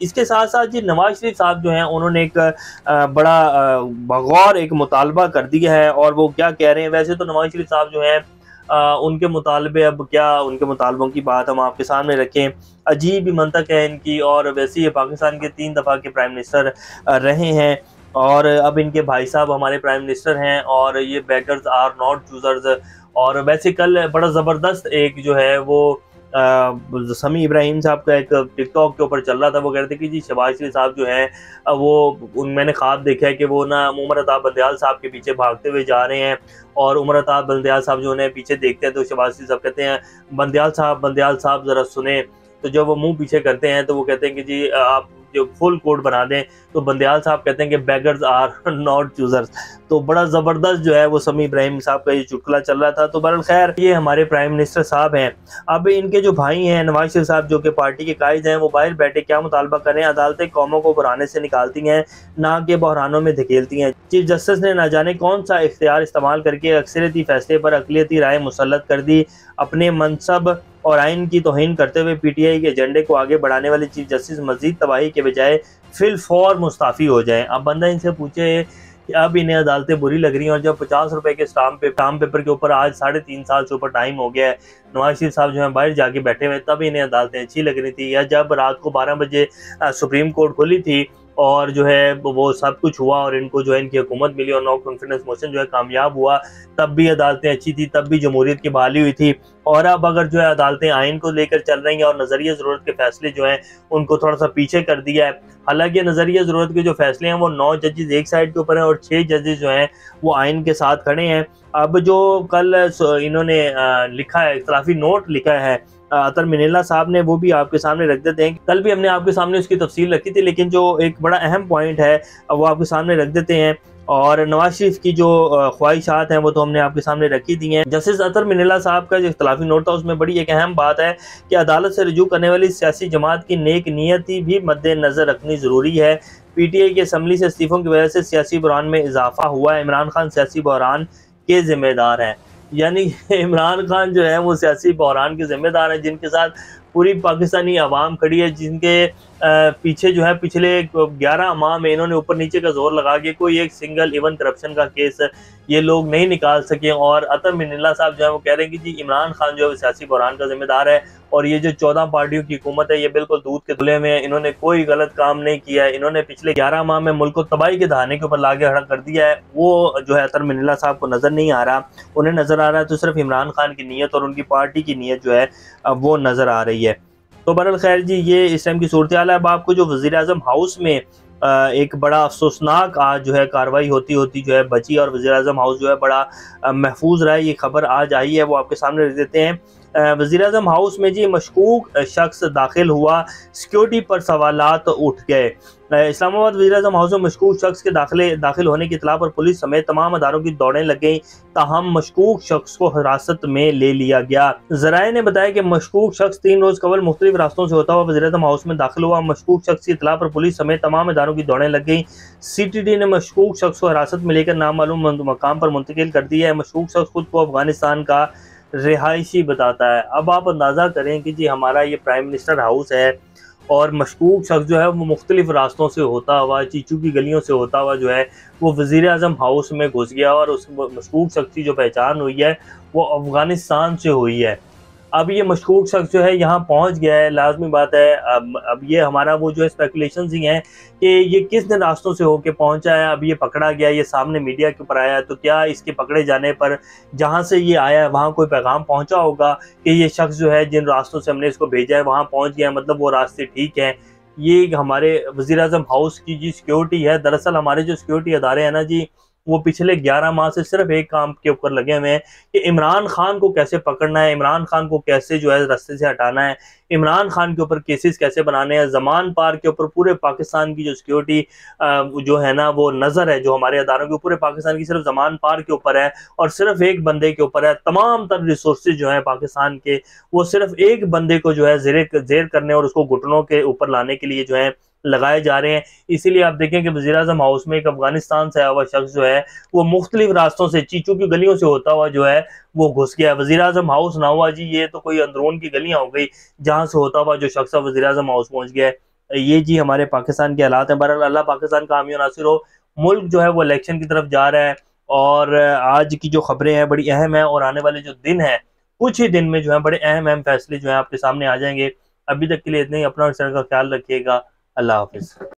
اس کے ساتھ ساتھ جی نواز شریف صاحب جو ہیں انہوں نے ایک بڑا بغور ایک مطالبہ کر دیا ہے، اور وہ کیا کہہ رہے ہیں. ویسے تو نواز شریف صاحب جو ہیں ان کے مطالبے، اب کیا ان کے مطالبوں کی بات ہم آپ کے سامنے رکھیں. عجیب ہی منطق ہے ان کی، اور ویسے یہ پاکستان کے 3 دفعہ کے پرائم منسٹر رہے ہیں، اور اب ان کے بھائی صاحب ہمارے پرائم منسٹر ہیں، اور یہ بیگرز آر ناٹ چوزرز. اور ویسے کل بڑا زبردست ایک جو ہے وہ سمیع ابراہیم صاحب کا ایک ٹک ٹاک کے اوپر چل رہا تھا. وہ کہتے کہ جی شہباز شریف صاحب جو ہیں وہ میں نے خواب دیکھا ہے کہ وہ نا عمر عطا بندیال صاحب کے پیچھے بھاگتے ہوئے جا رہے ہیں، اور عمر عطا بندیال صاحب جو انہیں پیچھے دیکھتے ہیں تو شہباز شریف صاحب کہتے ہیں بندیال صاحب ذرا سنیں. تو جب وہ منہ پیچھے کرتے ہیں تو وہ کہتے ہیں کہ جی آپ جو فل کوڈ بنا دیں، تو بندیال صاحب کہتے ہیں کہ بیگرز آر ناٹ چوزرز. تو بڑا زبردست جو ہے وہ سمیع ابراہیم صاحب کا یہ چٹکلا چل رہا تھا. تو بہرحال خیر یہ ہمارے پرائم منسٹر صاحب ہیں. اب ان کے جو بھائی ہیں نواز شریف صاحب جو کہ پارٹی کے قائد ہیں، وہ باہر بیٹھے کیا مطالبہ کریں. عدالتیں قوموں کو بحرانے سے نکالتی ہیں، نہ کہ بحرانوں میں دھکیلتی ہیں. چیف جسٹس نے نہ جانے کون سا اختیار استعمال کر کے اکثریتی فیصلے پر اقلیتی رائے مسلط کر دی. اپنے منصب اور آئین کی توہین کرتے ہوئے پی ٹی آئی کے ایجنڈے کو آگے بڑھانے والے چیف جسٹس مزید تباہی کے بجائے فی الفور مستعفی ہو جائیں. اب بندہ ان سے پوچھے کہ اب انہیں عدالتیں بری لگ رہی ہیں، اور جب 50 روپے کے اسٹامپ پیپر کے اوپر آج 3.5 سال سے اوپر ٹائم ہو گیا ہے، نواز شریف صاحب جو ہیں باہر جا کے بیٹھے ہوئے، تب انہیں عدالتیں اچھی لگ رہی تھی. یا جب رات کو 12 بجے سپریم کورٹ کھلی تھی اور جو ہے وہ سب کچھ ہوا، اور ان کو جو ہے ان کی حکومت ملی، اور نو کانفیڈنس موشن جو ہے کامیاب ہوا، تب بھی عدالتیں اچھی تھی، تب بھی جمہوریت کی بحالی ہوئی تھی. اور اب اگر جو ہے عدالتیں آئین کو لے کر چل رہی ہیں، اور نظریہ ضرورت کے فیصلے جو ہیں ان کو تھوڑا سا پیچھے کر دیا ہے. حالانکہ نظریہ ضرورت کے جو فیصلے ہیں وہ 9 ججز ایک سائڈ کے اوپر ہیں، اور 6 ججز جو ہیں وہ آئین کے ساتھ کھڑے ہیں. اب جو کل انہوں نے لکھا ہے، اختلافی نوٹ لکھا ہے عطر منیلا صاحب نے، وہ بھی آپ کے سامنے رکھ دیتے ہیں. کل بھی ہم نے آپ کے سامنے اس کی تفصیل رکھی تھی، لیکن جو ایک بڑا اہم پوائنٹ ہے وہ آپ کے سامنے رکھ دیتے ہیں. اور نواز شریف کی جو خواہشات ہیں وہ تو ہم نے آپ کے سامنے رکھی دی ہیں. جسٹس عطر منیلا صاحب کا جو اختلافی نوٹ تھا اس میں بڑی ایک اہم بات ہے کہ عدالت سے رجوع کرنے والی سیاسی جماعت کی نیک نیتی بھی مد نظر رکھنی ضروری ہے. پی ٹی آئی کی اسمبلی سے استعفوں کی وجہ سے سیاسی بحران میں اضافہ ہوا ہے. عمران خان سیاسی بحران کے ذمہ دار ہیں. یعنی عمران خان جو ہے وہ سیاسی بحران کے ذمہ دار ہیں، جن کے ساتھ پوری پاکستانی عوام کھڑی ہے، جن کے پیچھے جو ہے پچھلے 11 ماہ میں انہوں نے اوپر نیچے کا زور لگا کے کوئی ایک سنگل ایون کرپشن کا کیس یہ لوگ نہیں نکال سکے. اور عطر منیلا صاحب جو ہے وہ کہہ رہے ہیں کہ جی عمران خان جو ہے سیاسی بحران کا ذمہ دار ہے، اور یہ جو 14 پارٹیوں کی حکومت ہے یہ بالکل دودھ کے دھلے میں، انہوں نے کوئی غلط کام نہیں کیا ہے. انہوں نے پچھلے 11 ماہ میں ملک کو تباہی کے دہانے کے اوپر لاگے کھڑا کر دیا ہے. وہ جو ہے عطر منیلا صاحب کو نظر نہیں آ رہا، انہیں نظر آ رہا ہے تو صرف عمران خان کی نیت اور ان کی پارٹی کی نیت جو ہے وہ نظر آ رہی ہے. تو بہرحال خیر جی یہ اس ٹائم کی صورتحال ہے. اب آپ کو جو وزیر اعظم ہاؤس میں ایک بڑا افسوسناک آج جو ہے کاروائی ہوتی جو ہے بچی، اور وزیر اعظم ہاؤس جو ہے بڑا محفوظ رہا ہے، یہ خبر آج آئی ہے، وہ آپ کے سامنے رکھ دیتے ہیں. وزیر اعظم ہاؤس میں جی مشکوک شخص داخل ہوا، سیکیورٹی پر سوالات اٹھ گئے. اسلام آباد وزیر اعظم ہاؤس میں مشکوک شخص کے داخل ہونے کی اطلاع پر پولیس سمیت تمام اداروں کی دوڑیں لگ گئیں، تاہم مشکوک شخص کو حراست میں لے لیا گیا. ذرائع نے بتایا کہ مشکوک شخص 3 روز قبل مختلف راستوں سے ہوتا ہوا وزیر اعظم ہاؤس میں داخل ہوا. مشکوک شخص کی اطلاع پر پولیس سمیت تمام اداروں کی دوڑیں لگ گئیں. سی ٹی ڈی نے مشکوک شخص کو حراست میں لے کر نامعلوم مقام پر منتقل کر دیا ہے. مشکوک شخص خود کو افغانستان کا رہائشی بتاتا ہے. اب آپ اندازہ کریں کہ جی ہمارا یہ پرائم منسٹر ہاؤس ہے، اور مشکوک شخص جو ہے وہ مختلف راستوں سے ہوتا ہوا، چیچو کی گلیوں سے ہوتا ہوا جو ہے وہ وزیر اعظم ہاؤس میں گھس گیا، اور اس مشکوک شخص کی جو پہچان ہوئی ہے وہ افغانستان سے ہوئی ہے. اب یہ مشکوک شخص جو ہے یہاں پہنچ گیا ہے، لازمی بات ہے. اب یہ ہمارا وہ جو اسپیکولیشنز ہی ہیں کہ یہ کس نے راستوں سے ہو کے پہنچا ہے. اب یہ پکڑا گیا، یہ سامنے میڈیا کے اوپر آیا ہے، تو کیا اس کے پکڑے جانے پر جہاں سے یہ آیا ہے وہاں کوئی پیغام پہنچا ہوگا کہ یہ شخص جو ہے جن راستوں سے ہم نے اس کو بھیجا ہے وہاں پہنچ گیا ہے، مطلب وہ راستے ٹھیک ہیں. یہ ہمارے وزیر اعظم ہاؤس کی جی سیکیورٹی ہے. دراصل ہمارے جو سیکیورٹی ادارے ہیں نا جی، وہ پچھلے 11 ماہ سے صرف ایک کام کے اوپر لگے ہوئے ہیں کہ عمران خان کو کیسے پکڑنا ہے، عمران خان کو کیسے جو ہے راستے سے ہٹانا ہے، عمران خان کے اوپر کیسز کیسے بنانے ہیں. زمان پار کے اوپر پورے پاکستان کی جو سیکیورٹی جو ہے نا وہ نظر ہے جو ہمارے اداروں کے پورے پاکستان کی صرف زمان پار کے اوپر ہے، اور صرف ایک بندے کے اوپر ہے. تمام تر ریسورسز جو ہیں پاکستان کے وہ صرف ایک بندے کو جو ہے زیر کرنے اور اس کو گھٹنوں کے اوپر لانے کے لیے جو ہے لگائے جا رہے ہیں. اسی لیے آپ دیکھیں کہ وزیر اعظم ہاؤس میں ایک افغانستان سے آیا ہوا شخص جو ہے وہ مختلف راستوں سے چیچو کی گلیوں سے ہوتا ہوا جو ہے وہ گھس گیا. وزیر اعظم ہاؤس نہ ہوا جی، یہ تو کوئی اندرون کی گلیاں ہو گئی جہاں سے ہوتا ہوا جو شخص وزیر اعظم ہاؤس پہنچ گیا ہے. یہ جی ہمارے پاکستان کے حالات ہیں. بہرحال اللہ پاکستان کا حامی و ناصر ہو. ملک جو ہے وہ الیکشن کی طرف جا رہا ہے اور آج کی جو خبریں ہیں بڑی اہم ہیں اور آنے والے جو دن ہیں کچھ ہی دن میں جو ہے بڑے اہم فیصلے جو ہیں آپ کے سامنے آ جائیں گے. ابھی تک کے لیے اتنے ہی. اپنا اور سر کا خیال رکھیے گا. اللہ حافظ.